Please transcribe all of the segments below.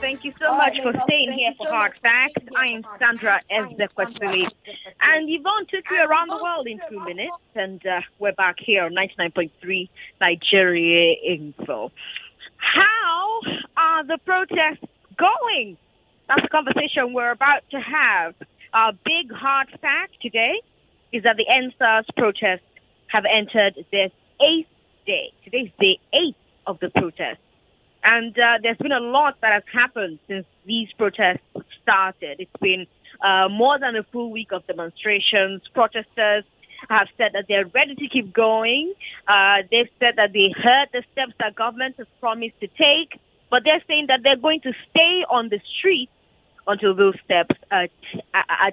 Thank you so much for staying here for Hard Facts. I am Sandra Ezekwesili. And Yvonne took you around the world in 2 minutes. And we're back here on 99.3 Nigeria Info. How are the protests going? That's the conversation we're about to have. Our big hard fact today is that the NSAS protests have entered their 8th day. Today's day 8 of the protest. And there's been a lot that has happened since these protests started. It's been more than a full week of demonstrations. Protesters have said that they're ready to keep going. They've said that they heard the steps that government has promised to take, but they're saying that they're going to stay on the streets until those steps are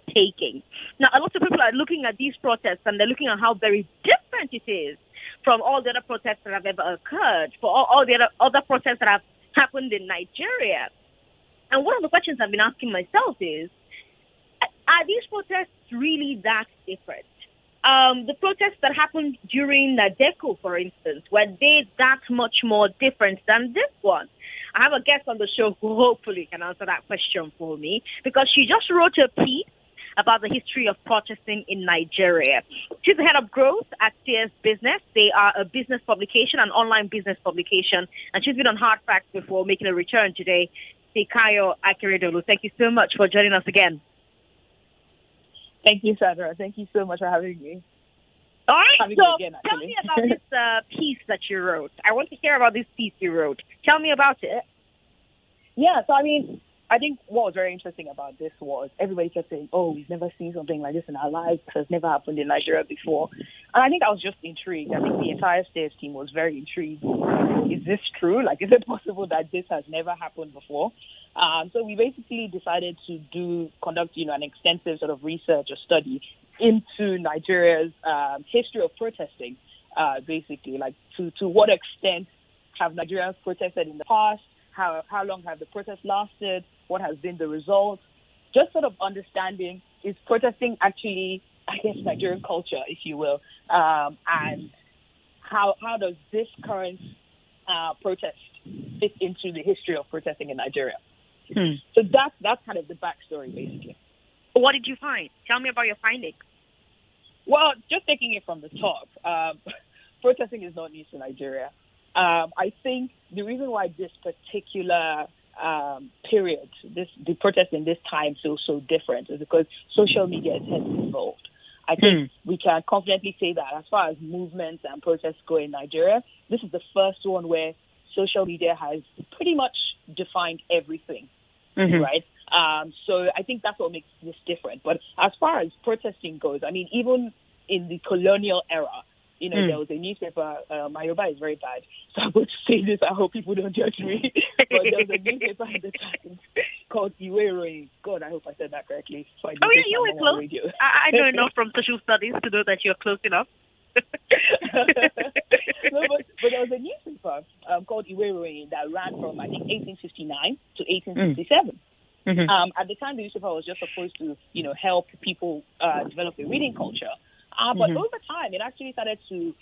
taken. Now, a lot of people are looking at these protests and they're looking at how very different it is from all the other protests that have ever occurred, for all the other protests that have happened in Nigeria. And one of the questions I've been asking myself is, are these protests really that different? The protests that happened during Nadeko, for instance, were they that much more different than this one? I have a guest on the show who hopefully can answer that question for me, because she just wrote a piece about the history of protesting in Nigeria. She's the head of growth at Stears Business. They are a business publication, an online business publication, and she's been on Hard Facts before, making a return today. Fikayo, Akeredolu, thank you so much for joining us again. Thank you, Sandra. Thank you so much for having me. All right, tell me about this piece that you wrote. I want to hear about this piece you wrote. Tell me about it. Yeah, so I think what was very interesting about this was everybody kept saying, oh, we've never seen something like this in our lives. This has never happened in Nigeria before. And I think I was just intrigued. I think the entire Stears team was very intrigued. Is this true? Like, is it possible that this has never happened before? So we basically decided to conduct, an extensive sort of research or study into Nigeria's history of protesting, basically. Like, to what extent have Nigerians protested in the past? How long have the protests lasted? What has been the result? Just sort of understanding, is protesting actually, I guess, Nigerian culture, if you will, and how does this current protest fit into the history of protesting in Nigeria? So that's kind of the backstory, basically. What did you find? Tell me about your findings. Well, just taking it from the top, protesting is not new to Nigeria. I think the reason why this particular period, the protest in this time feels so different is because social media is heavily involved. I think we can confidently say that as far as movements and protests go in Nigeria, this is the first one where social media has pretty much defined everything, right? So I think that's what makes this different. But as far as protesting goes, even in the colonial era, there was a newspaper, my Yoruba is very bad, so I'm going to say this, I hope people don't judge me, but there was a newspaper at the time called Iwe. God, I hope I said that correctly. So you were close. I know enough from social studies to know that you're close enough. No, but there was a newspaper called Iwe that ran from, I think, 1859 to 1867. At the time, the newspaper was just supposed to, help people develop a reading culture. But over time, it actually started to,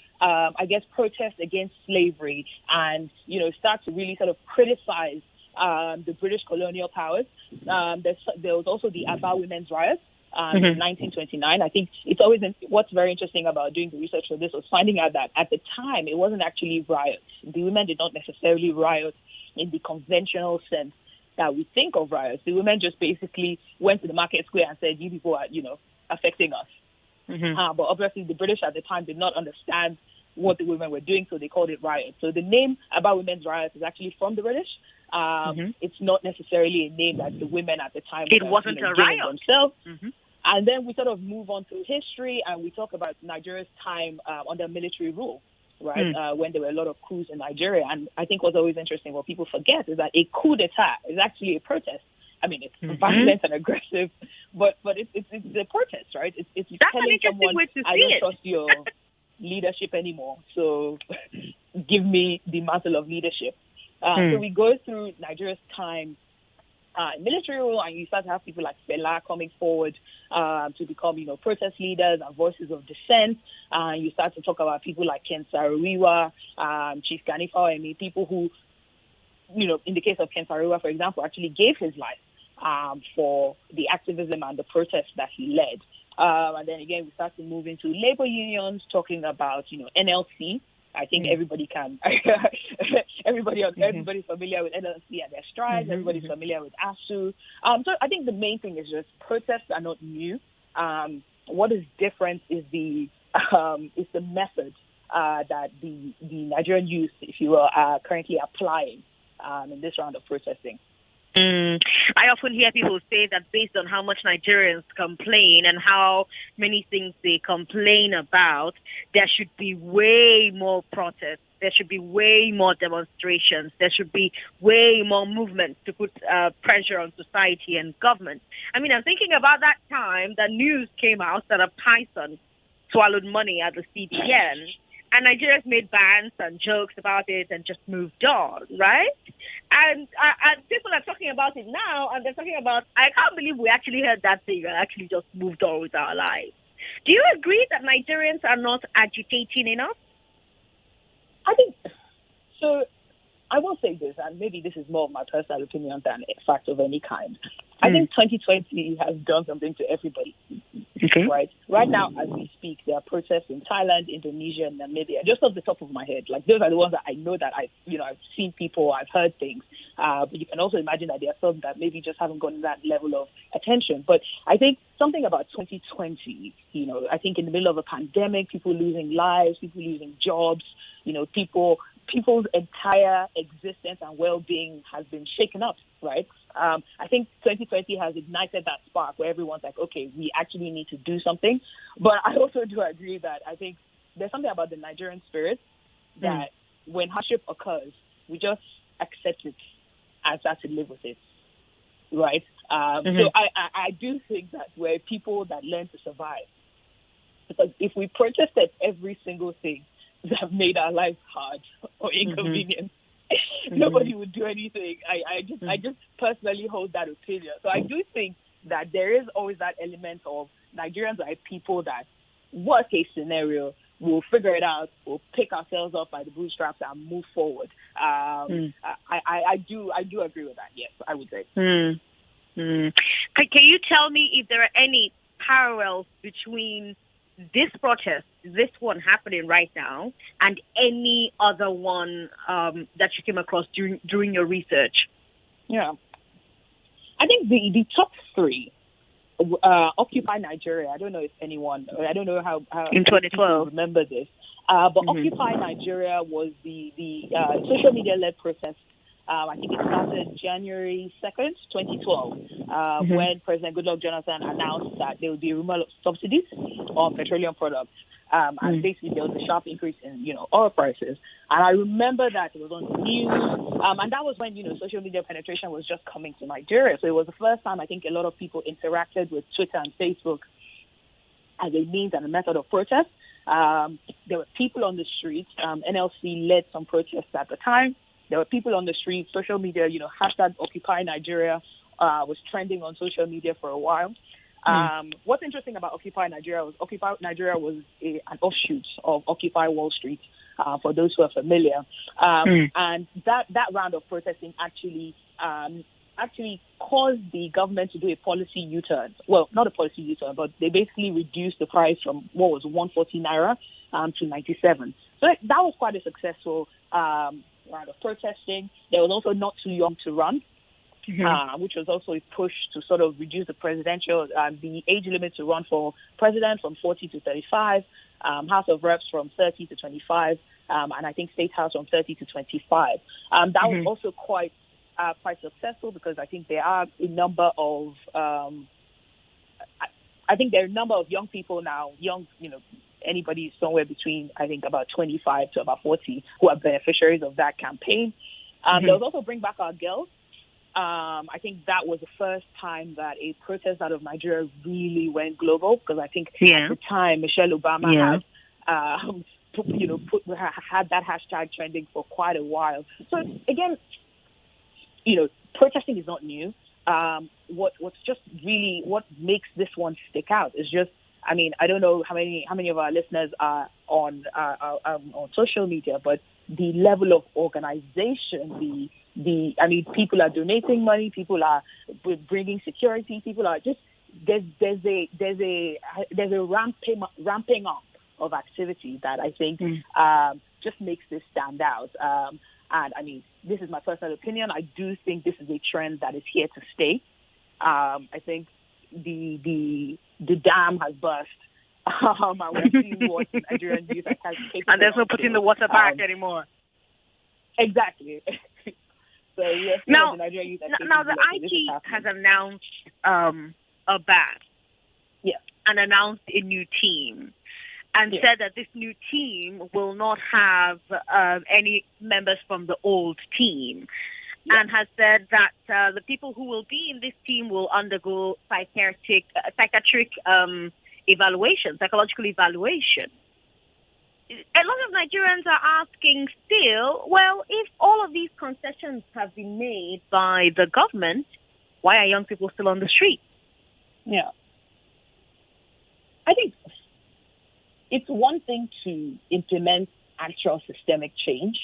protest against slavery and, start to really sort of criticize the British colonial powers. There was also the Aba Women's Riot in 1929. I think it's always what's very interesting about doing the research for this was finding out that at the time, it wasn't actually riots. The women did not necessarily riot in the conventional sense that we think of riots. The women just basically went to the market square and said, you people are, affecting us. But obviously the British at the time did not understand what the women were doing, so they called it riot. So the name About Women's Riot is actually from the British. It's not necessarily a name that the women at the time wasn't a riot themselves. And then we sort of move on to history and we talk about Nigeria's time under military rule, right? When there were a lot of coups in Nigeria. And I think what's always interesting, what people forget, is that a coup d'etat is actually a protest. It's violent and aggressive, but it's a protest, right? It's telling someone, I don't trust your leadership anymore, so give me the mantle of leadership. So we go through Nigeria's time military rule, and you start to have people like Fela coming forward to become, protest leaders and voices of dissent. You start to talk about people like Ken Saro-Wiwa, Chief Ganifa, people who in the case of Ken Saro-Wiwa, for example, actually gave his life for the activism and the protests that he led. And then again, we start to move into labor unions, talking about, NLC. I think everybody can. Everybody's familiar with NLC and their strikes. Everybody's familiar with ASU. So I think the main thing is just protests are not new. What is different is the method that the Nigerian youth, if you will, are currently applying in this round of protesting. I often hear people say that based on how much Nigerians complain and how many things they complain about, there should be way more protests. There should be way more demonstrations. There should be way more movements to put pressure on society and government. I mean, I'm thinking about that time that news came out that a python swallowed money at the CBN, and Nigerians made bans and jokes about it and just moved on, right? And people are talking about it now, and they're talking about, I can't believe we actually heard that thing and actually just moved on with our lives. Do you agree that Nigerians are not agitating enough? I think so. I will say this, and maybe this is more of my personal opinion than a fact of any kind. I think 2020 has done something to everybody. Okay. Right? Right now, as we speak, there are protests in Thailand, Indonesia, and Namibia. Just off the top of my head, like those are the ones that I know that I've seen people, I've heard things. But you can also imagine that there are some that maybe just haven't gotten that level of attention. But I think something about 2020, I think in the middle of a pandemic, people losing lives, people losing jobs, people's entire existence and well-being has been shaken up, right? I think 2020 has ignited that spark where everyone's like, okay, we actually need to do something. But I also do agree that I think there's something about the Nigerian spirit that when hardship occurs, we just accept it and start to live with it, right? So I do think that we're people that learn to survive. Because if we protested every single thing that made our lives hard or inconvenient, nobody would do anything. I just personally hold that opinion. So I do think that there is always that element of Nigerians are people that, worst case scenario, we'll figure it out, we'll pick ourselves up by the bootstraps and move forward. I do agree with that, yes, I would say. Can you tell me if there are any parallels between this protest, this one happening right now, and any other one that you came across during your research? Yeah. I think the top three, Occupy Nigeria. I don't know if anyone, I don't know how in 2012 remember this, but Occupy Nigeria was the social media-led protest. I think it started January 2nd, 2012, when President Goodluck Jonathan announced that there would be a removal of subsidies on petroleum products. And basically there was a sharp increase in, oil prices. And I remember that it was on the news. And that was when, social media penetration was just coming to Nigeria. So it was the first time I think a lot of people interacted with Twitter and Facebook as a means and a method of protest. There were people on the streets. NLC led some protests at the time. There were people on the streets, social media, hashtag Occupy Nigeria was trending on social media for a while. What's interesting about Occupy Nigeria was an offshoot of Occupy Wall Street, for those who are familiar. And that round of protesting actually caused the government to do a policy U-turn. Well, not a policy U-turn, but they basically reduced the price from what was 140 naira to 97. So that was quite a successful round of protesting. There was also Not Too Young to Run, which was also a push to sort of reduce the age limit to run for president from 40 to 35, House of Reps from 30 to 25, and I think State House from 30 to 25. That was also quite successful because I think there are a number of young people now, anybody somewhere between, I think, about 25 to about 40 who are beneficiaries of that campaign. There was also Bring Back Our Girls. I think that was the first time that a protest out of Nigeria really went global because I think at the time Michelle Obama had that hashtag trending for quite a while. So again, protesting is not new. What makes this one stick out is just, I don't know how many of our listeners are on social media, but the level of organization, people are donating money, people are bringing security, people are just there's a ramping up of activity that I think just makes this stand out. And I mean, this is my personal opinion. I do think this is a trend that is here to stay. I think the dam has burst. And we're seeing what Nigerian youth are capable and there's no of putting the water back anymore. Exactly. So yes, now the Nigerian youth now the IG has announced a ban. Yeah. And announced a new team. And said that this new team will not have any members from the old team. Yeah. And has said that the people who will be in this team will undergo psychiatric evaluation, psychological evaluation. A lot of Nigerians are asking still, well, if all of these concessions have been made by the government, why are young people still on the street? Yeah. I think it's one thing to implement actual systemic change.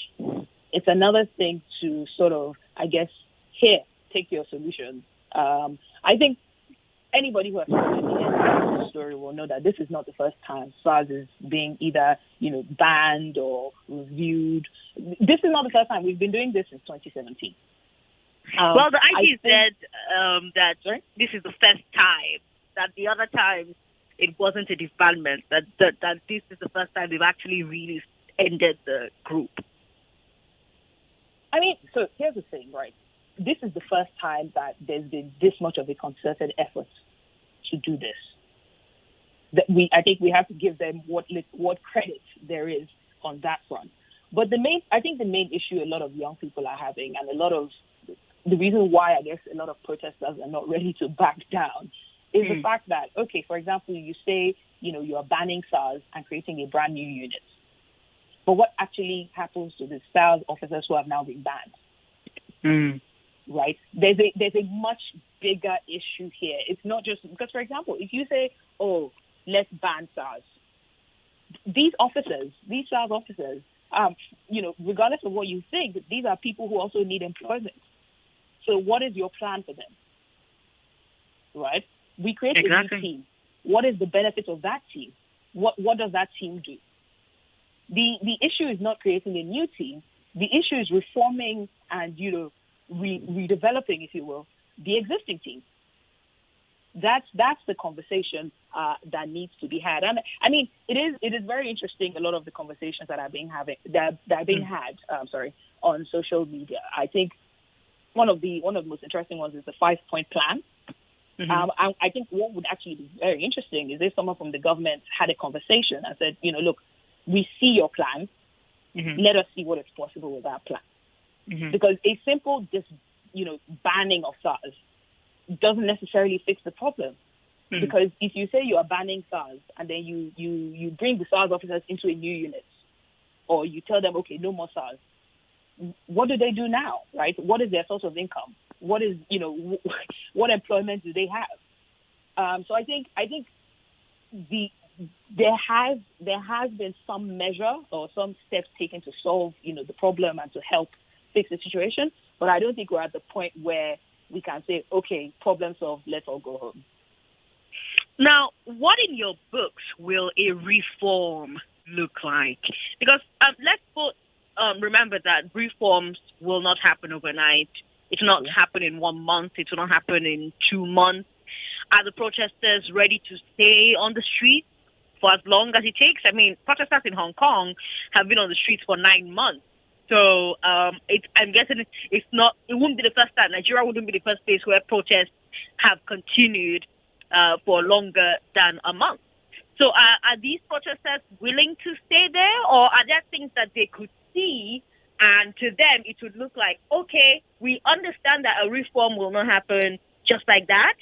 It's another thing to sort of, I guess, here, take your solution. I think anybody who has followed the story will know that this is not the first time SARS is being either, banned or reviewed. This is not the first time. We've been doing this since 2017. Well, the IG said that this is the first time, that the other times it wasn't a disbandment, that this is the first time they've actually really ended the group. I mean, so here's the thing, right? This is the first time that there's been this much of a concerted effort to do this. I think we have to give them what credit there is on that front. But the main issue a lot of young people are having, and a lot of the reason why I guess a lot of protesters are not ready to back down, is the fact that, okay, for example, you say, you are banning SARS and creating a brand new unit. But what actually happens to the SARS officers who have now been banned? Right? There's a much bigger issue here. It's not just because, for example, if you say, oh, let's ban SARS, these SARS officers, regardless of what you think, these are people who also need employment. So what is your plan for them? Right? We create a new team. What is the benefit of that team? What does that team do? The issue is not creating a new team. The issue is reforming and redeveloping, if you will, the existing team. That's the conversation that needs to be had. And I mean, it is very interesting. A lot of the conversations that are being had on social media. I think one of the most interesting ones is the 5-point plan. I think what would actually be very interesting is if someone from the government had a conversation and said, look, we see your plan. Let us see what is possible with that plan. Because a simple banning of SARS doesn't necessarily fix the problem. Because if you say you are banning SARS and then you bring the SARS officers into a new unit, or you tell them, okay, no more SARS, what do they do now, right? What is their source of income? What is, what employment do they have? So I think there has been some measure or some steps taken to solve, the problem and to help fix the situation. But I don't think we're at the point where we can say, okay, problem solved, let's all go home. Now, what in your books will a reform look like? Because remember that reforms will not happen overnight. It will not happen in 1 month. It will not happen in 2 months. Are the protesters ready to stay on the streets for as long as it takes? I mean, protesters in Hong Kong have been on the streets for 9 months. So I'm guessing it wouldn't be the first time. Nigeria wouldn't be the first place where protests have continued for longer than a month. So are these protesters willing to stay there, or are there things that they could see and to them it would look like, okay, we understand that a reform will not happen just like that,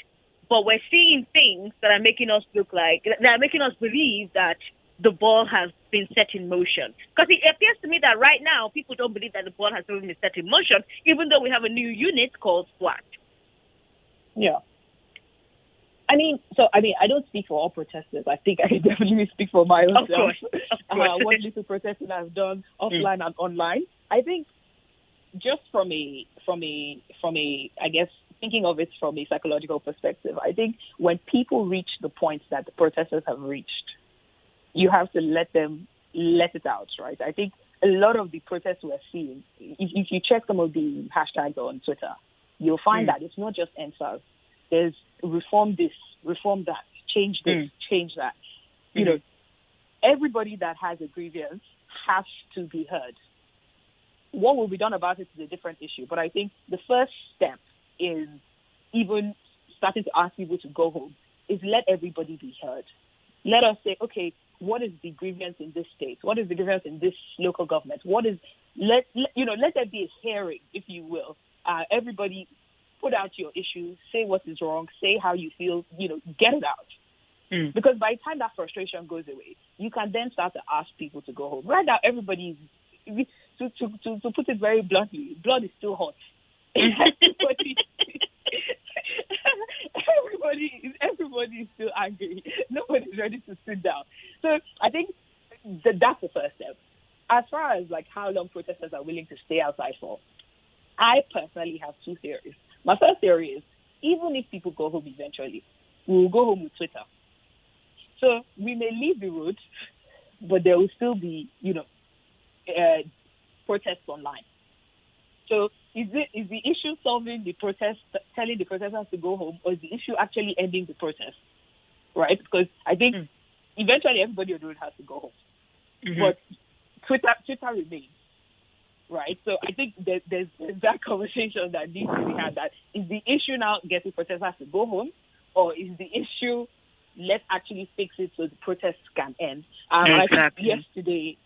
but we're seeing things that are making us believe that the ball has been set in motion? Because it appears to me that right now people don't believe that the ball has been set in motion, even though we have a new unit called SWAT. Yeah. I don't speak for all protesters. I think I can definitely speak for my own self. Of course. What little protesting I've done offline and online. I think just from a, I guess, thinking of it from a psychological perspective, I think when people reach the point that the protesters have reached, you have to let it out, right? I think a lot of the protests we're seeing, if you check some of the hashtags on Twitter, you'll find that it's not just NSAS. There's reform this, reform that, change this, change that. You know, everybody that has a grievance has to be heard. What will be done about it is a different issue. But I think the first step is even starting to ask people to go home is let everybody be heard. Let us say, okay, what is the grievance in this state? What is the grievance in this local government? Let there be a hearing, if you will. Everybody put out your issues, say what is wrong, say how you feel, get it out. Because by the time that frustration goes away, you can then start to ask people to go home. Right now, everybody, to put it very bluntly, blood is still hot. Everybody is still angry. Nobody's ready to sit down. So I think that's the first step. As far as like how long protesters are willing to stay outside for, I personally have two theories. My first theory is even if people go home eventually, we will go home with Twitter. So we may leave the road, but there will still be, protests online. So is the issue solving the protest, telling the protesters to go home, or is the issue actually ending the protest? Right? Because I think eventually everybody on the road has to go home. But Twitter remains. Right? So I think there's that conversation that needs to be had, that is the issue now getting protesters to go home, or is the issue let's actually fix it so the protests can end? I think yesterday,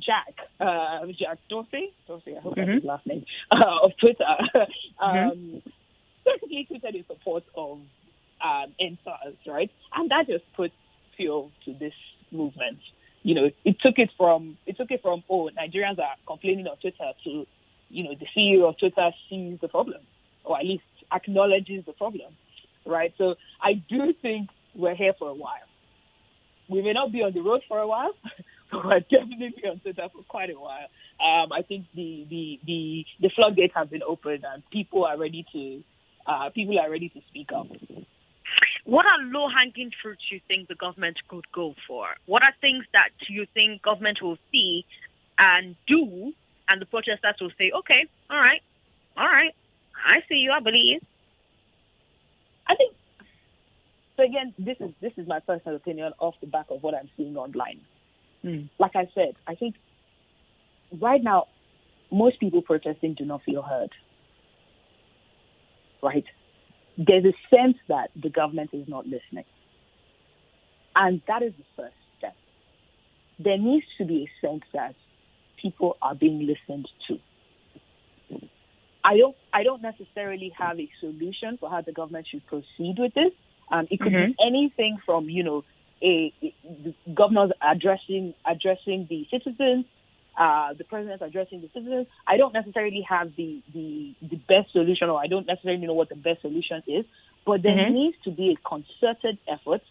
Jack Dorsey, I hope that's his last name, of Twitter, basically tweeted in support of NSAS, right? And that just put fuel to this movement. It took it from Nigerians are complaining on Twitter to, the CEO of Twitter sees the problem, or at least acknowledges the problem, right? So I do think we're here for a while. We may not be on the road for a while, but we're definitely on Twitter for quite a while. I think the floodgates have been opened, and people are ready to speak up. What are low-hanging fruits you think the government could go for? What are things that you think government will see and do, and the protesters will say, okay, all right, I see you, I believe? I think, so again, this is my personal opinion off the back of what I'm seeing online. Like I said, I think right now, most people protesting do not feel heard, right? There's a sense that the government is not listening. And that is the first step. There needs to be a sense that people are being listened to. I don't necessarily have a solution for how the government should proceed with this. It could be anything from, the governors addressing the citizens, the president addressing the citizens. I don't necessarily have the best solution, or I don't necessarily know what the best solution is, but there needs to be a concerted effort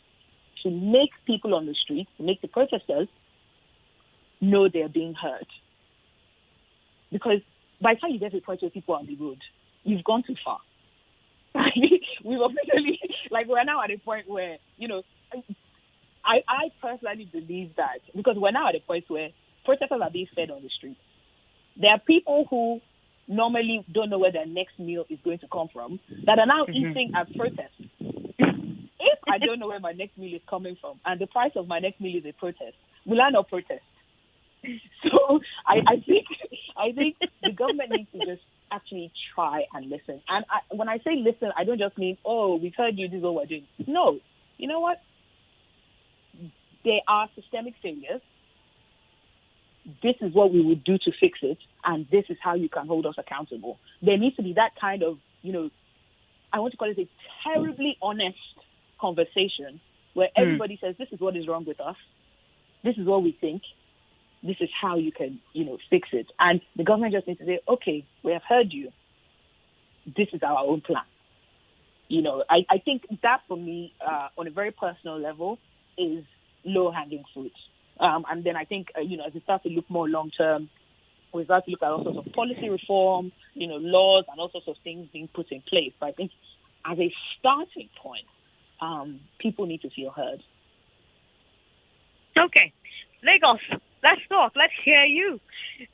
to make people on the street, to make the protesters know they're being heard. Because by the time you get to the point where people are on the road, you've gone too far. We've officially, we're now at a point where, I personally believe that, because we're now at a point where protesters are being fed on the streets. There are people who normally don't know where their next meal is going to come from that are now eating at protests. If I don't know where my next meal is coming from and the price of my next meal is a protest, will I not protest? So I think the government needs to just actually try and listen. And when I say listen, I don't just mean, oh, we've heard you, this is what we're doing. No. You know what? There are systemic failures. This is what we would do to fix it, and this is how you can hold us accountable. There needs to be that kind of, I want to call it a terribly honest conversation where everybody says, this is what is wrong with us. This is what we think. This is how you can, fix it. And the government just needs to say, okay, we have heard you. This is our own plan. I think that for me, on a very personal level, is low-hanging fruit. And then I think, as we start to look more long-term, we start to look at all sorts of policy reform, laws and all sorts of things being put in place. But I think as a starting point, people need to feel heard. Okay. Lagos, let's talk. Let's hear you.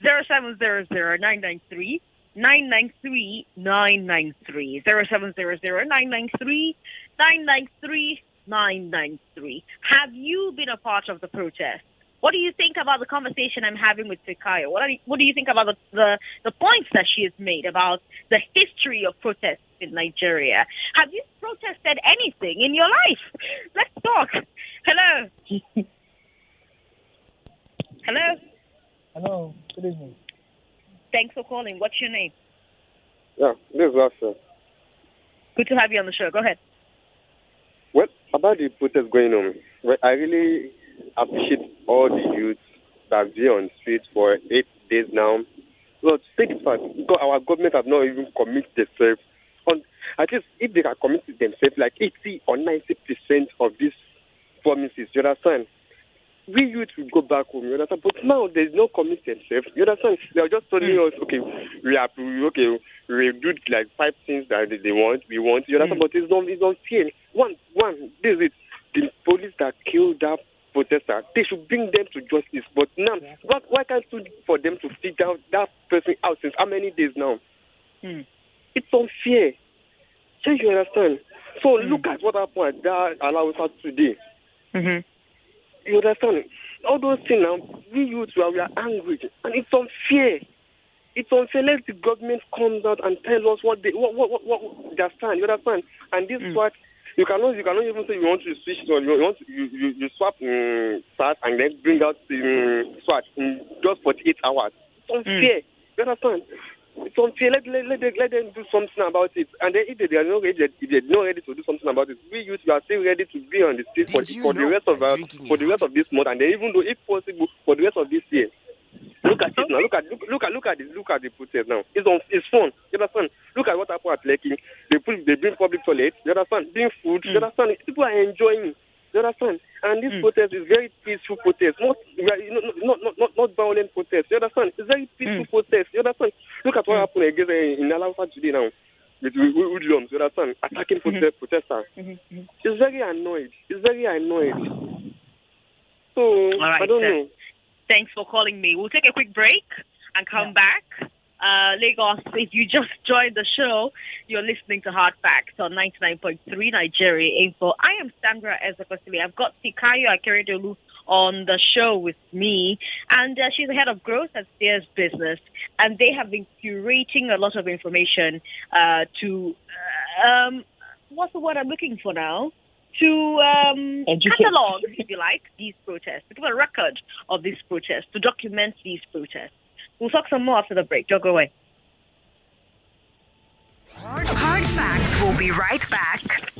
0700-993. 993 993 0700-993 Have you been a part of the protest? What do you think about the conversation I'm having with Fikayo? What do you think about the points that she has made about the history of protests in Nigeria? Have you protested anything in your life? Let's talk. Hello. Hello. Hello. Good evening. Thanks for calling. What's your name? Yeah, this is Asha. Good to have you on the show. Go ahead. Well, about the protest going on, I really appreciate all the youths that have been on the streets for 8 days now. Well, to take it back, because our government have not even committed themselves. At least if they can commit themselves like 80 or 90% of these promises, you understand? We youth will go back home, you understand? But now there's no commitment themselves, you understand? They are just telling us, okay, we do like 5 things that we want, you understand? But it's unfair. One, this is it. The police that killed that protester, they should bring them to justice. But now, why can't you for them to figure out that person out since how many days now? It's unfair. So you understand? So look at what happened at that Alausa today. You understand? All those things now, we youth, we are angry. And it's unfair. It's unfair. Let the government come out and tell us what they stand. You understand? And this is what you cannot even say you want to switch on. You swap SAT and then bring out SWAT in just 48 hours. It's unfair. You understand? It's unfair. Let them do something about it. And then if they are not ready, to do something about it, we youth, we are still ready to be on the street for the rest of this month, and then even though if possible for the rest of this year. Look at it now. Look at the protest now. It's fun. You understand? Look at what happened at Lekki. They bring public toilets. You understand? Bring food. You understand? People are enjoying. You understand? And this protest is very peaceful protest, not violent protest. You understand? It's very peaceful protest. You understand? Look at what happened again in Alausa today now with hoodlums. You understand? Attacking protesters. It's very annoyed. So right, I don't know. Thanks for calling me. We'll take a quick break and come back. Lagos, if you just joined the show, you're listening to Hard Facts on 99.3 Nigeria Info. I am Sandra Ezekwesili. I've got Fikayo Akeredolu on the show with me, and she's the head of growth at Stears Business, and they have been curating a lot of information to what's the word I'm looking for now? To catalog, if you like, these protests, to give a record of these protests, to document these protests. We'll talk some more after the break. Don't go away. Hard Facts will be right back.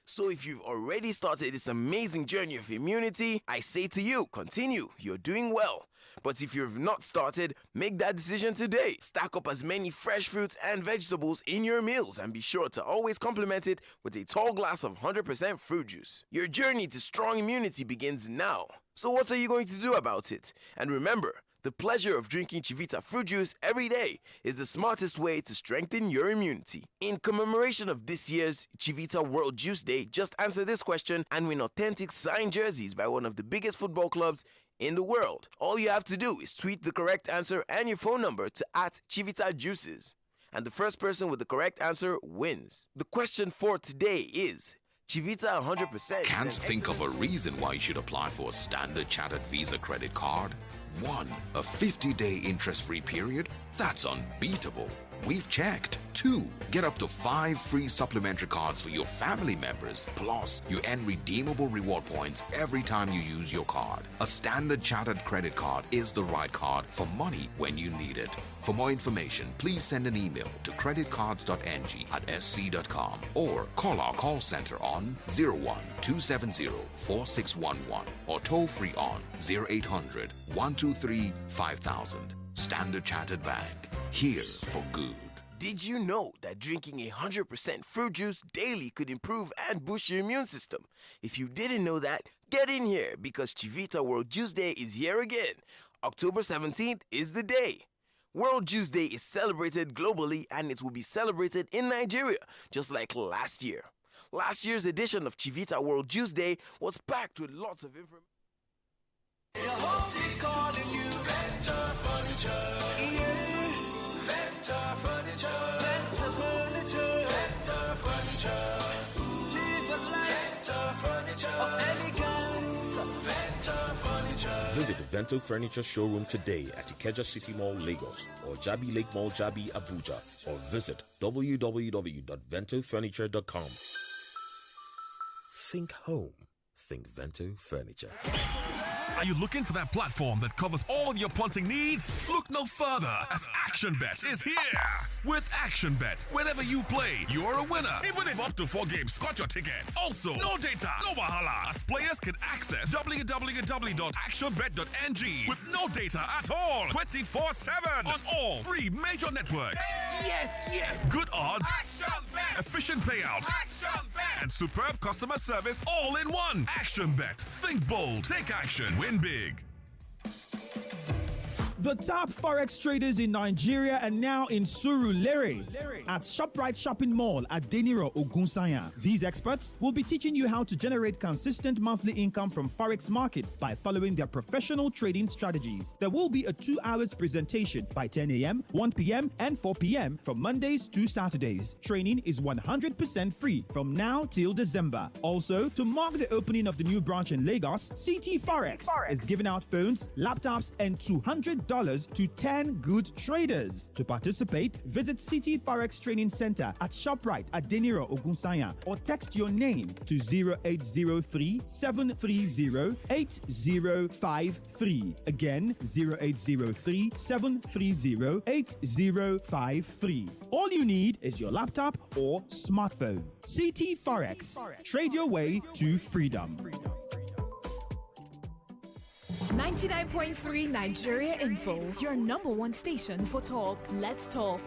So if you've already started this amazing journey of immunity, I say to you, continue. You're doing well. But if you've not started, make that decision today. Stack up as many fresh fruits and vegetables in your meals and be sure to always complement it with a tall glass of 100% fruit juice. Your journey to strong immunity begins now. So what are you going to do about it? And remember, the pleasure of drinking Chivita fruit juice every day is the smartest way to strengthen your immunity. In commemoration of this year's Chivita World Juice Day, just answer this question and win authentic signed jerseys by one of the biggest football clubs in the world. All you have to do is tweet the correct answer and your phone number to @ChivitaJuices. And the first person with the correct answer wins. The question for today is, Chivita 100%. Can't think of a reason why you should apply for a Standard Chartered Visa credit card? 1. A 50-day interest-free period? That's unbeatable. We've checked. 2. Get up to 5 free supplementary cards for your family members. Plus, you earn redeemable reward points every time you use your card. A Standard Chartered credit card is the right card for money when you need it. For more information, please send an email to creditcards.ng@sc.com or call our call center on 01-270-4611 or toll free on 0800-123-5000. Standard Chartered Bank, here for good. Did you know that drinking 100% fruit juice daily could improve and boost your immune system? If you didn't know that, get in here because Chivita World Juice Day is here again. October 17th is the day. World Juice Day is celebrated globally and it will be celebrated in Nigeria, just like last year. Last year's edition of Chivita World Juice Day was packed with lots of information. Your host is calling you Vector Furniture. Yeah. Vector Furniture. Vector Furniture. Vector Furniture. Live a life. Vector Furniture. Of elegance. Vector Furniture. Visit Vento Furniture Showroom today at Ikeja City Mall, Lagos, or Jabi Lake Mall, Jabi, Abuja, or visit www.ventofurniture.com. Think home. Think Vento Furniture. Are you looking for that platform that covers all your punting needs? Look no further, as ActionBet is here. With ActionBet, whenever you play, you're a winner. Even if up to 4 games caught your ticket. Also, no data, no wahala, as players can access www.actionbet.ng with no data at all, 24/7 on all 3 major networks. Yes. Good odds, efficient payouts, and superb customer service all in one. ActionBet. Think bold, take action, win big. The top Forex traders in Nigeria are now in Surulere at ShopRite Shopping Mall at Deniro, Ogunsanya. These experts will be teaching you how to generate consistent monthly income from Forex markets by following their professional trading strategies. There will be a 2 hours presentation by 10 a.m., 1 p.m., and 4 p.m. from Mondays to Saturdays. Training is 100% free from now till December. Also, to mark the opening of the new branch in Lagos, CT Forex is giving out phones, laptops, and $200 to 10 good traders. To participate, visit CT Forex Training Center at ShopRite at Deniro, Ogunsanya, or text your name to 0803-730-8053. Again, 0803-730-8053. All you need is your laptop or smartphone. CT Forex. Trade your way to freedom. 99.3 Nigeria Info, your number one station for talk. Let's talk.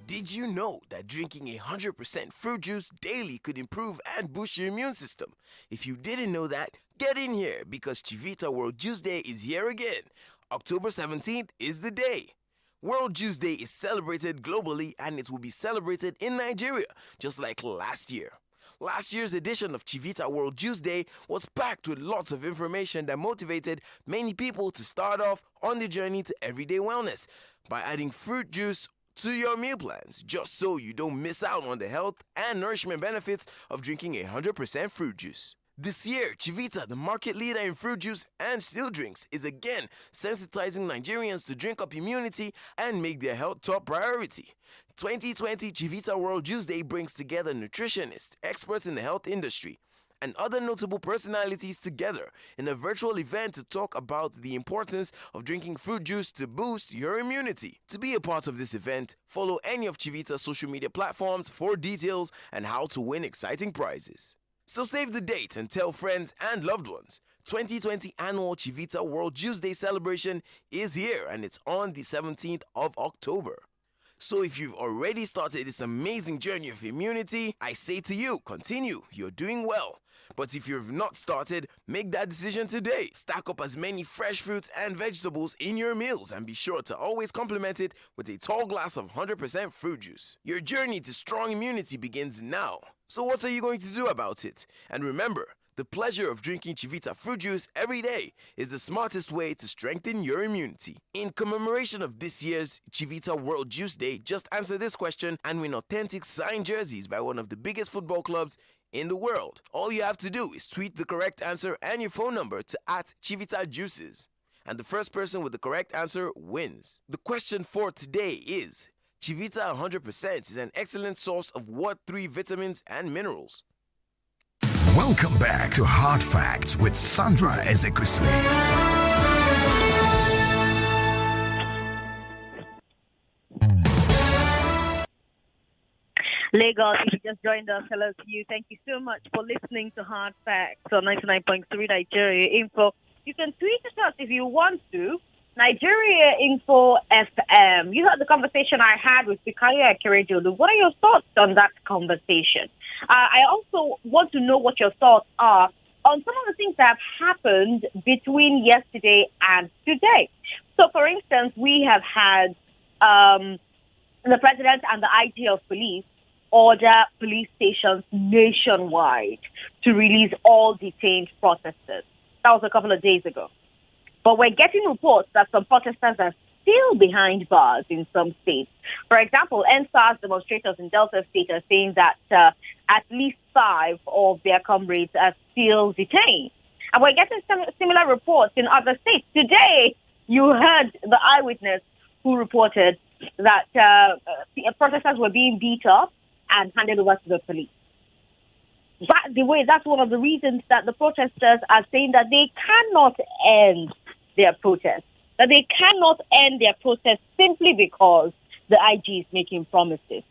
Did you know that drinking 100% fruit juice daily could improve and boost your immune system? If you didn't know that, get in here because Chivita World Juice Day is here again. October 17th is the day. World Juice Day is celebrated globally and it will be celebrated in Nigeria, just like last year. Last year's edition of Chivita World Juice Day was packed with lots of information that motivated many people to start off on the journey to everyday wellness by adding fruit juice to your meal plans, just so you don't miss out on the health and nourishment benefits of drinking 100% fruit juice. This year, Chivita, the market leader in fruit juice and still drinks, is again sensitizing Nigerians to drink up immunity and make their health top priority. 2020 Chivita World Juice Day brings together nutritionists, experts in the health industry, and other notable personalities together in a virtual event to talk about the importance of drinking fruit juice to boost your immunity. To be a part of this event, follow any of Chivita's social media platforms for details and how to win exciting prizes. So save the date and tell friends and loved ones. 2020 annual Chivita World Juice Day celebration is here and it's on the 17th of October. So if you've already started this amazing journey of immunity, I say to you, continue, you're doing well. But if you've not started, make that decision today. Stack up as many fresh fruits and vegetables in your meals and be sure to always complement it with a tall glass of 100% fruit juice. Your journey to strong immunity begins now. So what are you going to do about it? And remember, the pleasure of drinking Chivita fruit juice every day is the smartest way to strengthen your immunity. In commemoration of this year's Chivita World Juice Day, just answer this question and win authentic signed jerseys by one of the biggest football clubs in the world. All you have to do is tweet the correct answer and your phone number to @ChivitaJuices. And the first person with the correct answer wins. The question for today is, Chivita 100% is an excellent source of what 3 vitamins and minerals? Welcome back to Hard Facts with Sandra Ezekwesili. Lagos, if you just joined us, hello to you. Thank you so much for listening to Hard Facts on 99.3 Nigeria Info. You can tweet at us if you want to Nigeria Info FM. You heard the conversation I had with Fikayo Akeredolu. What are your thoughts on that conversation? I also want to know what your thoughts are on some of the things that have happened between yesterday and today. So, for instance, we have had the president and the IG of police order police stations nationwide to release all detained protesters. That was a couple of days ago. But we're getting reports that some protesters are still behind bars in some states. For example, NSAS demonstrators in Delta State are saying that at least 5 of their comrades are still detained. And we're getting some similar reports in other states. Today, you heard the eyewitness who reported that protesters were being beat up and handed over to the police. By the way, that's one of the reasons that the protesters are saying that they cannot end their protest. That they cannot end their protest simply because the IG is making promises.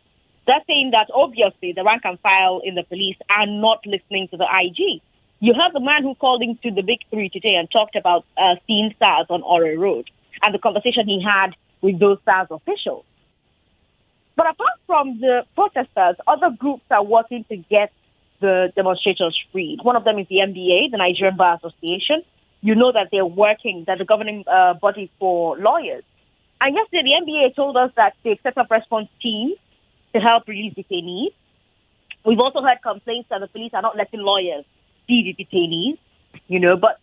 They're saying that obviously the rank and file in the police are not listening to the IG. You heard the man who called into the Big Three today and talked about seeing SARS on Ore Road and the conversation he had with those SARS officials. But apart from the protesters, other groups are working to get the demonstrators freed. One of them is the NBA, the Nigerian Bar Association. You know that they're working, that the governing body for lawyers. And yesterday, the NBA told us that they've set up response teams to help release detainees. We've also heard complaints that the police are not letting lawyers see the detainees, but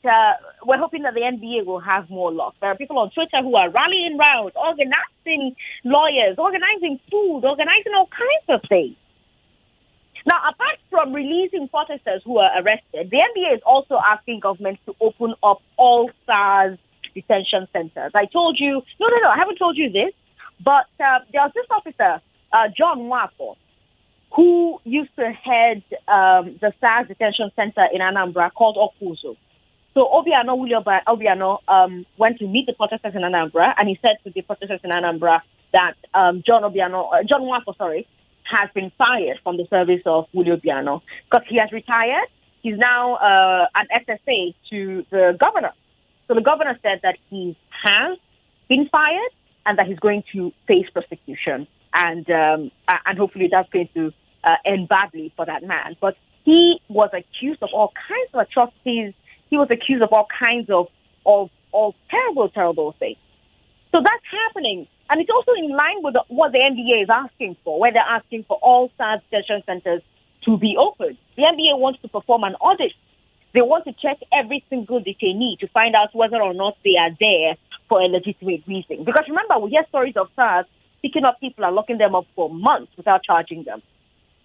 we're hoping that the NBA will have more luck. There are people on Twitter who are rallying around, organizing lawyers, organizing food, organizing all kinds of things. Now, apart from releasing protesters who are arrested, the NBA is also asking government to open up all SARS detention centers. I told you, no, I haven't told you this, but there was this officer, John Nwafo, who used to head the SARS detention center in Anambra called Okuzo. So William Obiano went to meet the protesters in Anambra, and he said to the protesters in Anambra that John Nwafo, has been fired from the service of William Obiano because he has retired. He's now an SSA to the governor. So the governor said that he has been fired and that he's going to face prosecution, and hopefully that's going to end badly for that man. But he was accused of all kinds of atrocities. He was accused of all kinds of terrible, terrible things. So that's happening. And it's also in line with what the NBA is asking for, where they're asking for all SARS detention centers to be open. The NBA wants to perform an audit. They want to check every single detainee to find out whether or not they are there for a legitimate reason. Because remember, we hear stories of SARS picking up people and locking them up for months without charging them.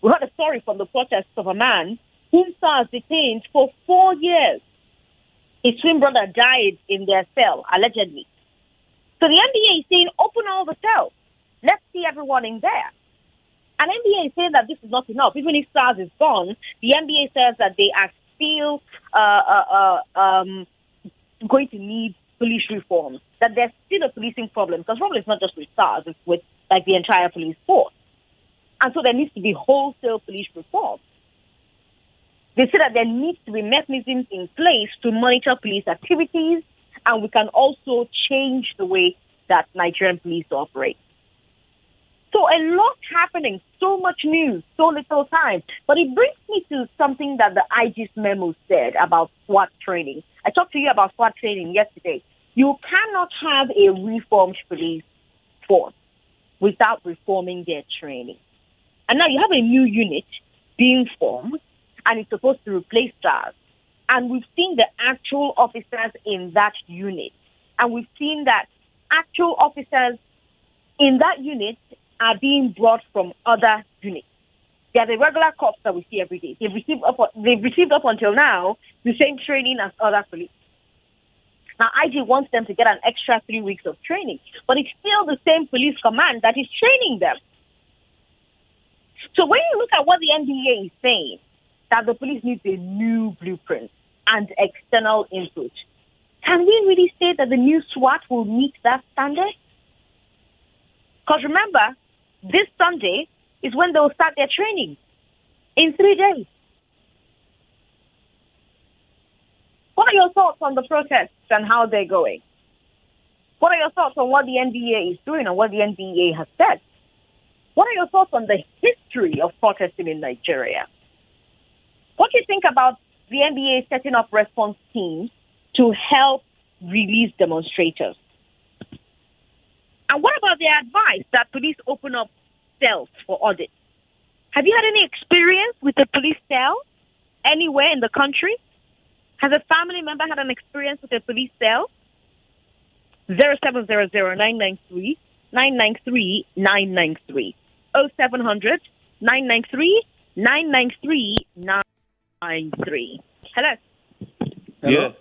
We heard a story from the protests of a man whom SARS detained for 4 years. His twin brother died in their cell, allegedly. So the NBA is saying, open all the cells. Let's see everyone in there. And NBA is saying that this is not enough. Even if SARS is gone, the NBA says that they are still going to need police reforms, that there's still a policing problem. Because the problem is not just with SARS, it's with the entire police force. And so there needs to be wholesale police reform. They say that there needs to be mechanisms in place to monitor police activities, and we can also change the way that Nigerian police operate. So a lot happening, so much news, so little time. But it brings me to something that the IG's memo said about SWAT training. I talked to you about SWAT training yesterday. You cannot have a reformed police force without reforming their training. And now you have a new unit being formed, and it's supposed to replace SARS. And we've seen the actual officers in that unit. And we've seen that actual officers in that unit are being brought from other units. They are the regular cops that we see every day. They've received up until now the same training as other police. Now, IG wants them to get an extra 3 weeks of training, but it's still the same police command that is training them. So when you look at what the NBA is saying, that the police needs a new blueprint and external input, can we really say that the new SWAT will meet that standard? Because remember, this Sunday is when they'll start their training in 3 days. What are your thoughts on the protests and how they're going? What are your thoughts on what the NBA is doing and what the NBA has said? What are your thoughts on the history of protesting in Nigeria? What do you think about the NBA setting up response teams to help release demonstrators? And what about the advice that police open up cells for audit? Have you had any experience with a police cell anywhere in the country? Has a family member had an experience with a police cell? 0700-993-993-993. 0700-993-993-993. Hello. Yeah.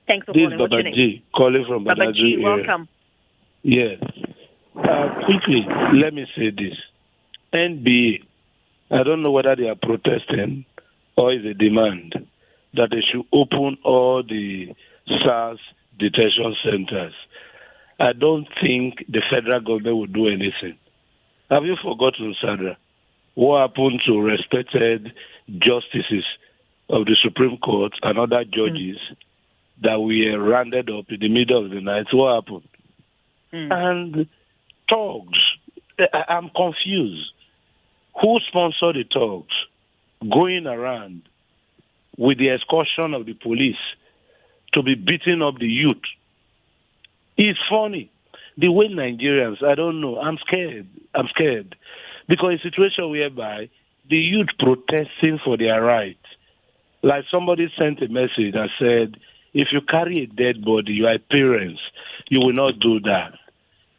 Thanks for this calling. This is Baba G, calling from Baba G. Welcome. Yeah. Quickly, let me say this. NBA, I don't know whether they are protesting or is a demand that they should open all the SARS detention centers. I don't think the federal government will do anything. Have you forgotten, Sandra, what happened to respected justices of the Supreme Court and other judges that were rounded up in the middle of the night? What happened? And thugs, I'm confused. Who sponsored the thugs going around with the excursion of the police to be beating up the youth? It's funny. The way Nigerians, I don't know, I'm scared. Because a situation whereby the youth protesting for their rights, like somebody sent a message that said, if you carry a dead body, you are parents, you will not do that.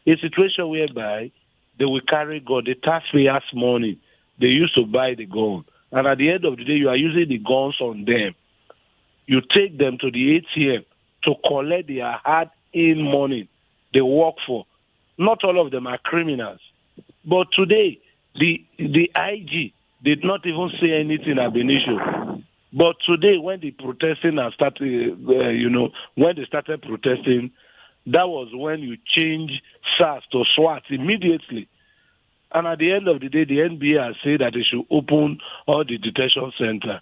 A situation whereby they will carry gun, the taxpayers' money, they used to buy the gun. And at the end of the day, you are using the guns on them. You take them to the ATM to collect their hard-earned money they work for. Not all of them are criminals. But today, the IG did not even say anything ab initio. But today, when the protesting has started, when they started protesting, that was when you change SARS to SWAT immediately. And at the end of the day, the NBA has said that they should open all the detention center.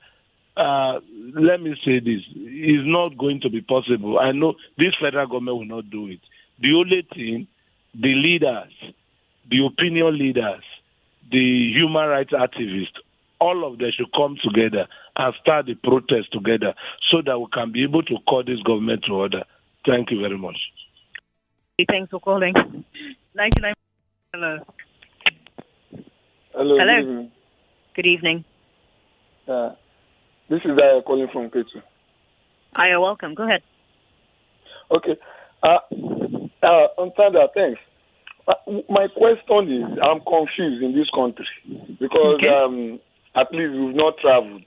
Let me say this. It's not going to be possible. I know this federal government will not do it. The only thing, the leaders, the opinion leaders, the human rights activists, all of them should come together and start the protest together so that we can be able to call this government to order. Thank you very much. Thanks for calling. 99. Hello. Hello. Hello. Good evening. This is Aya calling from Ketu. Aya, welcome. Go ahead. Okay. On Sandra, thanks. My question is, I'm confused in this country because at least we've not traveled,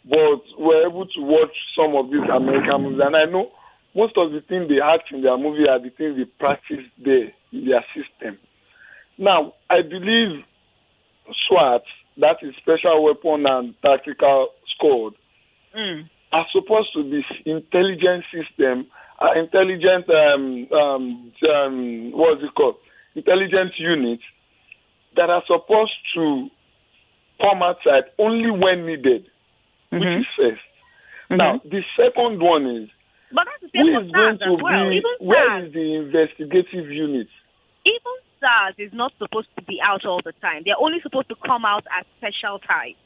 but we're able to watch some of these American movies, and I know most of the things they act in their movie are the things they practice there in their system. Now, I believe SWAT, that is Special Weapon and Tactical Squad, are supposed to be intelligent system, intelligent, what's it called? Intelligent units that are supposed to come outside only when needed, which is first. Now, the second one is, but that's the who same is going to well. be, where is the investigative unit? Even SARS is not supposed to be out all the time. They're only supposed to come out at special times.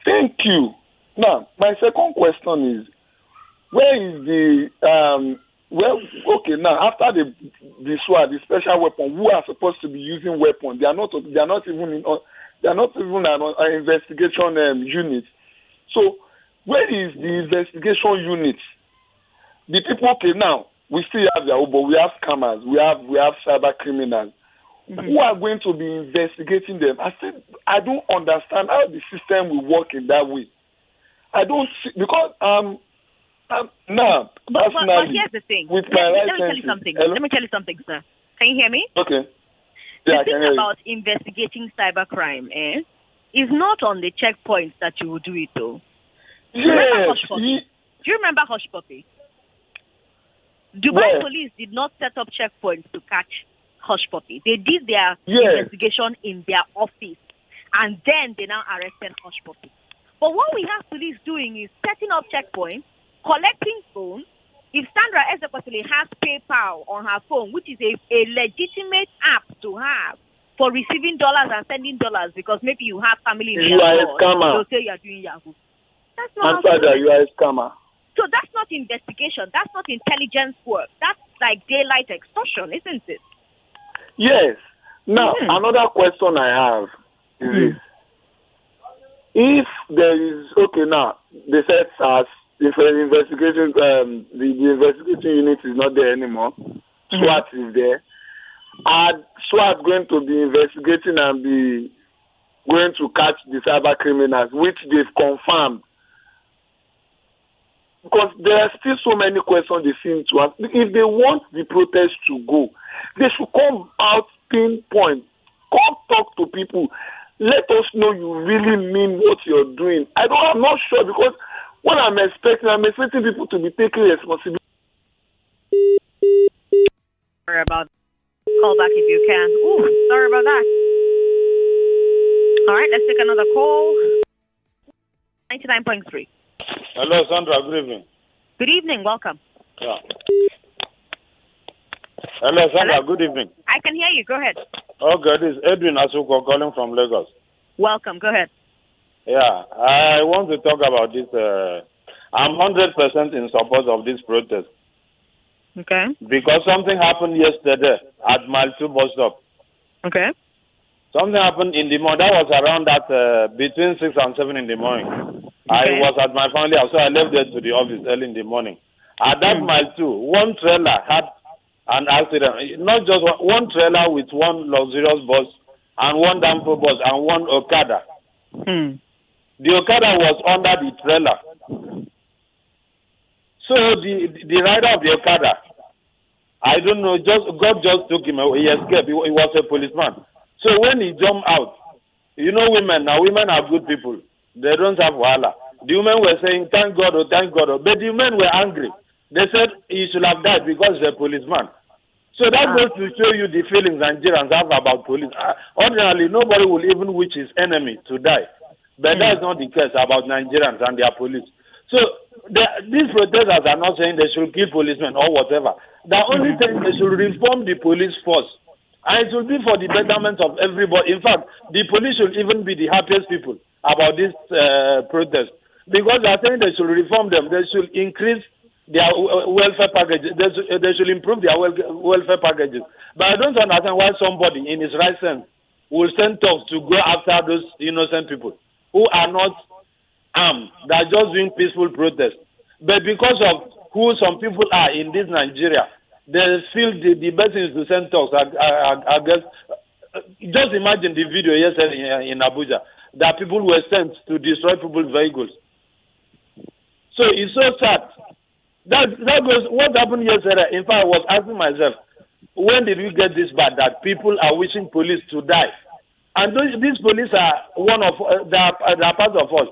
Thank you. Now, my second question is, where is the now after the SWAT, the special weapon, who are supposed to be using weapons, they are not even an investigation unit. So where is the investigation unit? The people, now we still have their own, but we have scammers, we have cyber criminals who are going to be investigating them. I said I don't understand how the system will work in that way. I don't see, because but here's the thing. Let me tell you something. Let me tell you something, sir. Can you hear me? Okay. Yeah, the thing about investigating cybercrime is not on the checkpoints that you will do it, though. Do you remember Hush Puppy? Dubai police did not set up checkpoints to catch Hush Puppy. They did their investigation in their office, and then they now arrested Hush Puppy. But what we have police doing is setting up checkpoints, collecting phones, if Sandra Ezekwesili has PayPal on her phone, which is a legitimate app to have for receiving dollars and sending dollars, because maybe you have family in You are a scammer. they'll say you are doing Yahoo. That's not Sandra, you are a scammer. So that's not investigation. That's not intelligence work. That's like daylight extortion, isn't it? Yes. Now, another question I have is this. If there is, okay, now, they said as if an investigation, the investigation unit is not there anymore, SWAT is there, are SWAT going to be investigating and be going to catch the cyber criminals, which they've confirmed? Because there are still so many questions they seem to ask. If they want the protest to go, they should come out, pinpoint, come talk to people. Let us know you really mean what you're doing. I'm not sure, because what I'm expecting people to be taking responsibility. Sorry about that. Call back if you can. Ooh, sorry about that. All right, let's take another call. 99.3. Hello, Sandra. Good evening. Good evening. Welcome. Yeah. Hello, Sandra. Hello? Good evening. I can hear you. Go ahead. Okay, this is Edwin Asuko calling from Lagos. Welcome. Go ahead. Yeah, I want to talk about this. I'm 100% in support of this protest. Okay. Because something happened yesterday at Mile 2 bus stop. Okay. Something happened in the morning. That was around that between 6 and 7 in the morning. Okay. I was at my family house, so I left there to the office early in the morning. At that Mile 2, one trailer had an accident. Not just one trailer with one luxurious bus and one Danfo bus and one Okada. The Okada was under the trailer. So the rider of the Okada, I don't know, God just took him away. He escaped. He was a policeman. So when he jumped out, you know women are good people. They don't have wahala. The women were saying, thank God, oh, thank God. Oh. But the men were angry. They said he should have died because he's a policeman. So that goes to show you the feelings Nigerians have about police. Ordinarily, nobody will even wish his enemy to die. But that's not the case about Nigerians and their police. So these protesters are not saying they should kill policemen or whatever. The only thing, they should reform the police force. And it will be for the betterment of everybody. In fact, the police should even be the happiest people about this protest. Because I think they should reform them. They should increase their welfare packages. They should improve their welfare packages. But I don't understand why somebody in his right sense will send thugs to go after those innocent people who are not armed. They are just doing peaceful protest. But because of who some people are in this Nigeria, they feel the best thing is to send thugs. I guess. Just imagine the video yesterday in Abuja that people were sent to destroy people's vehicles. So it's so sad. That goes what happened yesterday. In fact, I was asking myself, when did we get this bad that people are wishing police to die? And these police are they are part of us.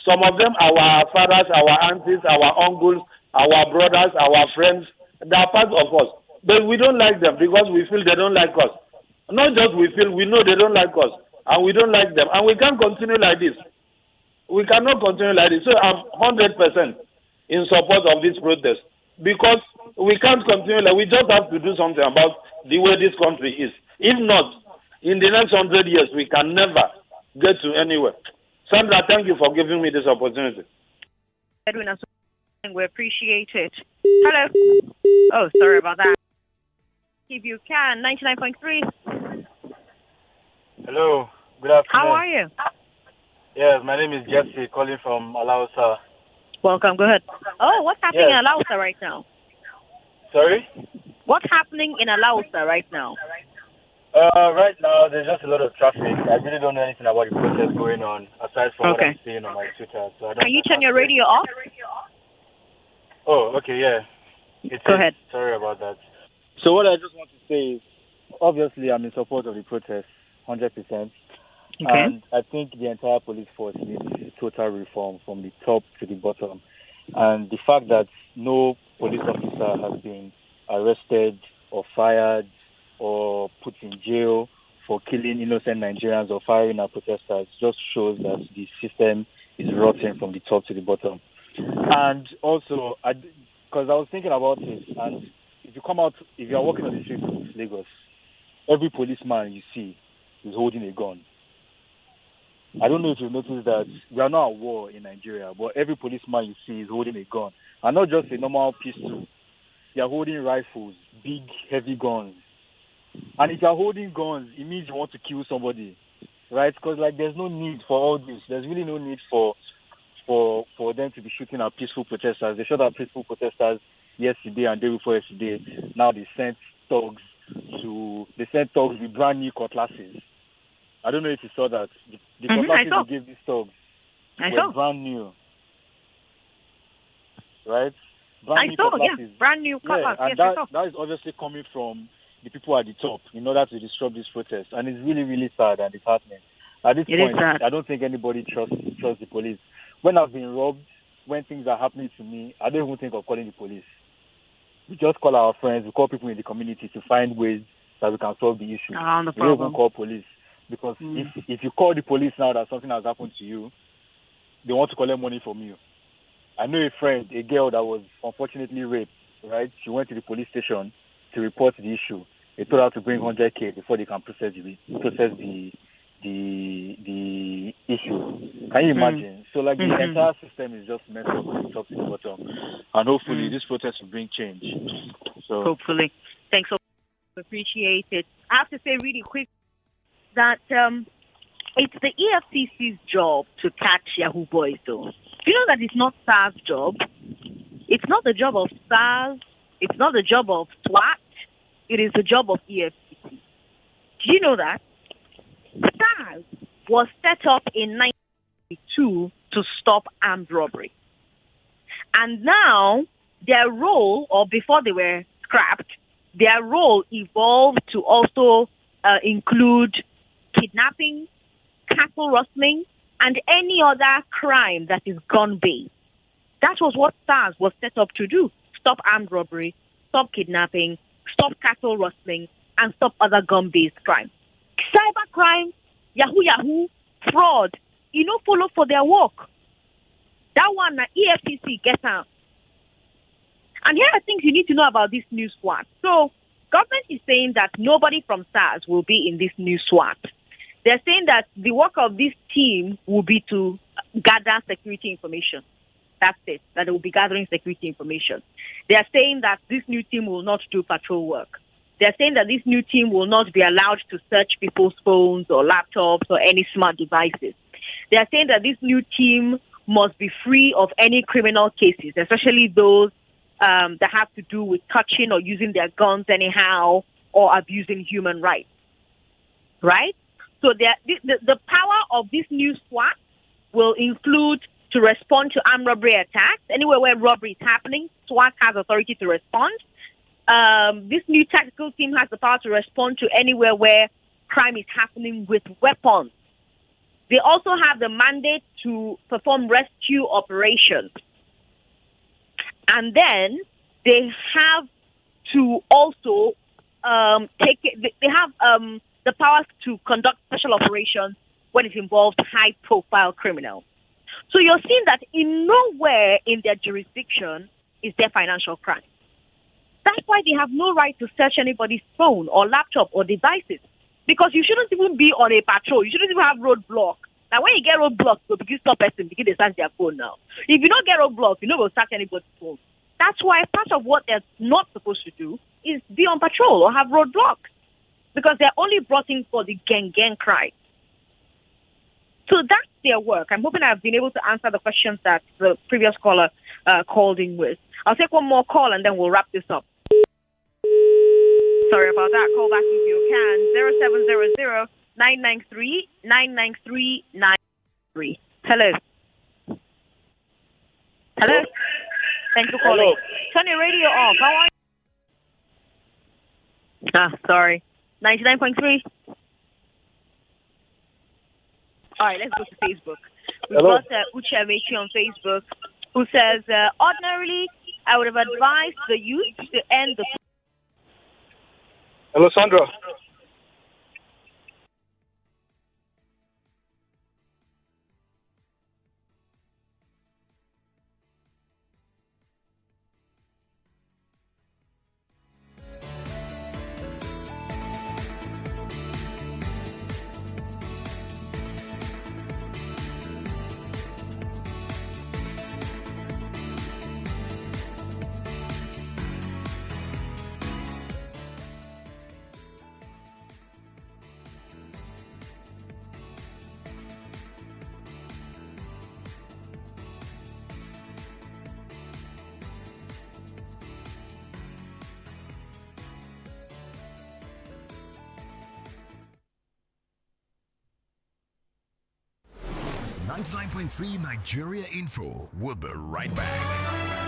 Some of them are our fathers, our aunties, our uncles, our brothers, our friends. They are part of us. But we don't like them because we feel they don't like us. Not just we feel, we know they don't like us. And we don't like them. And we can't continue like this. We cannot continue like this. So I'm 100% in support of this protest. Because we can't continue like, we just have to do something about the way this country is. If not, in the next 100 years, we can never get to anywhere. Sandra, thank you for giving me this opportunity. Edwin, we appreciate it. Hello. Oh, sorry about that. If you can, 99.3. Hello. Good afternoon. How are you? Yes, my name is Jesse, calling from Alausa. Welcome. Go ahead. Oh, what's happening in Alausa right now? Sorry? What's happening in Alausa right now? Right now, there's just a lot of traffic. I really don't know anything about the protest going on, aside from what I'm seeing on my Twitter. So I don't. Can you turn your radio off? Oh, okay, yeah. Go ahead. Sorry about that. So what I just want to say is, obviously, I'm in support of the protest, 100%. Okay. And I think the entire police force needs total reform from the top to the bottom. And the fact that no police officer has been arrested or fired or put in jail for killing innocent Nigerians or firing at protesters just shows that the system is rotten from the top to the bottom. And also, because I was thinking about it, and if you are walking on the streets of Lagos, every policeman you see is holding a gun. I don't know if you've noticed that we are not at war in Nigeria, but every policeman you see is holding a gun. And not just a normal pistol. They are holding rifles, big, heavy guns. And if you are holding guns, it means you want to kill somebody, right? Because, there's no need for all this. There's really no need for them to be shooting at peaceful protesters. They shot at peaceful protesters yesterday and day before yesterday. Now they sent thugs with brand new cutlasses. I don't know if you saw that. The cutlasses they gave these thugs were brand new. Right? Brand new cutlasses. And that is obviously coming from the people at the top in order to disrupt this protest. And it's really, really sad and disheartening. At this point, I don't think anybody trusts the police. When I've been robbed, when things are happening to me, I don't even think of calling the police. We just call our friends, we call people in the community to find ways that we can solve the issue. We don't even call police. Because if you call the police now that something has happened to you, they want to collect money from you. I know a girl that was unfortunately raped, right? She went to the police station to report the issue. They told her to bring 100K before they can process the issue. Can you imagine? So the entire system is just messed up from top to the bottom. And hopefully this protest will bring change. So hopefully. Thanks so much. Appreciate it. I have to say really quick that it's the EFCC's job to catch Yahoo boys though. You know that it's not SARS' job. It's not the job of SARS. It's not the job of SWAT. It is the job of EFCC. Do you know that? SARS was set up in 1992 to stop armed robbery. And now their role, or before they were scrapped, their role evolved to also include kidnapping, cattle rustling, and any other crime that is gun-based. That was what SARS was set up to do. Stop armed robbery, stop kidnapping, stop cattle rustling, and stop other gun-based crime. Cybercrime, Yahoo, fraud, follow for their work. That one, EFCC, get out. And here are things you need to know about this new SWAT. So, government is saying that nobody from SARS will be in this new SWAT. They're saying that the work of this team will be to gather security information. That's it, that they will be gathering security information. They're saying that this new team will not do patrol work. They're saying that this new team will not be allowed to search people's phones or laptops or any smart devices. They're saying that this new team must be free of any criminal cases, especially those that have to do with touching or using their guns anyhow or abusing human rights. Right? So the power of this new SWAT will include to respond to armed robbery attacks. Anywhere where robbery is happening, SWAT has authority to respond. This new tactical team has the power to respond to anywhere where crime is happening with weapons. They also have the mandate to perform rescue operations. And then they have to also they have the powers to conduct special operations when it involves high-profile criminals. So you're seeing that in nowhere in their jurisdiction is there financial crime. That's why they have no right to search anybody's phone or laptop or devices. Because you shouldn't even be on a patrol. You shouldn't even have roadblock. Now, when you get roadblocks, you'll begin to stop person, begin to search their phone now. If you don't get roadblocks, you know we'll search anybody's phone. That's why part of what they're not supposed to do is be on patrol or have roadblocks. Because they're only brought in for the gang crime. So that's their work. I'm hoping I've been able to answer the questions that the previous caller called in with. I'll take one more call and then we'll wrap this up. Sorry about that. Call back if you can. 0700-993-993-93. Hello. Hello. Thanks for calling. Turn your radio off. How are you? Sorry. 99.3. All right, let's go to Facebook. We've got Uche Amechi on Facebook who says, ordinarily, I would have advised the youth to end the... Hello, Sandra. 99.3 Nigeria Info will be right back.